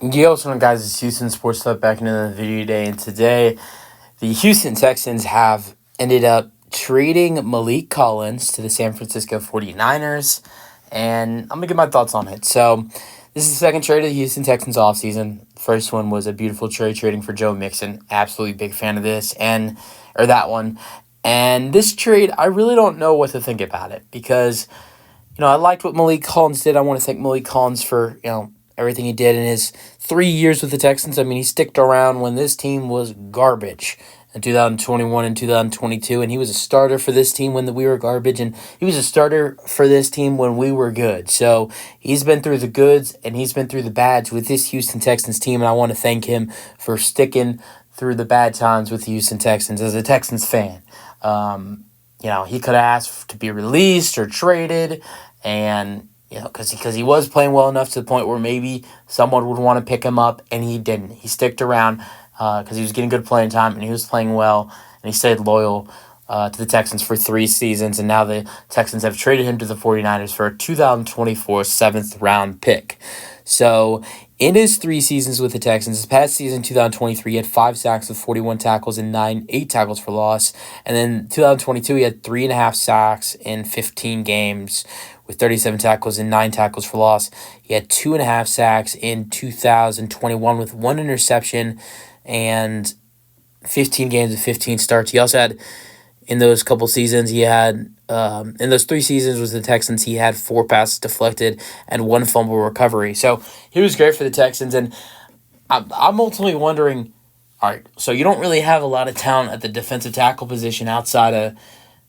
Yo, what's going on, guys? It's Houston Sports Talk back into the video today, and today the Houston Texans have ended up trading Maliek to the San Francisco 49ers, and I'm going to give my thoughts on it. So, this is the second trade of the Houston Texans offseason. First one was a beautiful trade trading for Joe Mixon. Absolutely big fan of this, or that one. And this trade, I really don't know what to think about it because, I liked what Maliek Collins did. I want to thank Maliek Collins for, everything he did in his 3 years with the Texans. I mean, he sticked around when this team was garbage in 2021 and 2022, and he was a starter for this team when we were garbage, and he was a starter for this team when we were good. So he's been through the goods, and he's been through the bads with this Houston Texans team, and I want to thank him for sticking through the bad times with the Houston Texans as a Texans fan. He could have asked to be released or traded, and because he was playing well enough to the point where maybe someone would want to pick him up, and he didn't. He sticked around because he was getting good playing time, and he was playing well, and he stayed loyal to the Texans for 3 seasons, and now the Texans have traded him to the 49ers for a 2024 7th-round pick. So in his 3 seasons with the Texans, his past season, 2023, he had 5 sacks with 41 tackles and 8 tackles for loss. And then 2022, he had 3.5 sacks in 15 games with 37 tackles and 9 tackles for loss. He had 2.5 sacks in 2021 with 1 interception and 15 games with 15 starts. He also had, in those couple seasons, in those 3 seasons with the Texans, he had 4 passes deflected and 1 fumble recovery. So he was great for the Texans, and I'm ultimately wondering, all right, so you don't really have a lot of talent at the defensive tackle position outside of,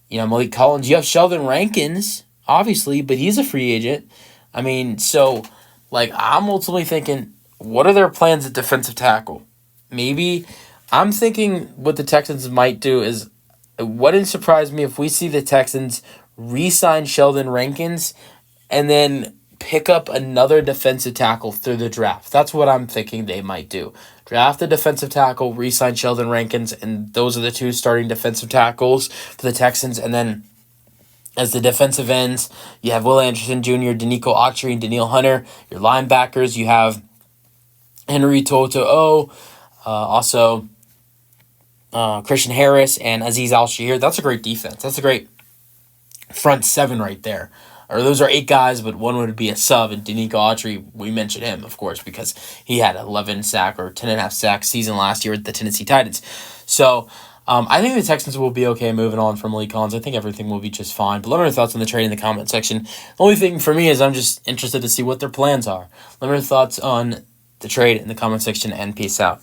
Maliek Collins. You have Sheldon Rankins, obviously, but he's a free agent. I mean, so, I'm ultimately thinking, what are their plans at defensive tackle? Maybe I'm thinking what the Texans might do is, it wouldn't surprise me if we see the Texans re-sign Sheldon Rankins and then pick up another defensive tackle through the draft. That's what I'm thinking they might do. Draft a defensive tackle, re-sign Sheldon Rankins, and those are the 2 starting defensive tackles for the Texans. And then as the defensive ends, you have Will Anderson Jr., Danico Autry, and Danielle Hunter. Your linebackers, you have Henry To'oTo'o, also Christian Harris and Azeez Al-Shaair. That's a great defense. That's a great front 7 right there. Or those are 8 guys, but one would be a sub. And Danico Autry, we mentioned him, of course, because he had 11 sack or 10.5 sack season last year with the Tennessee Titans. So I think the Texans will be okay moving on from Maliek Collins. I think everything will be just fine. But let me know your thoughts on the trade in the comment section. The only thing for me is I'm just interested to see what their plans are. Let me know your thoughts on the trade in the comment section, and peace out.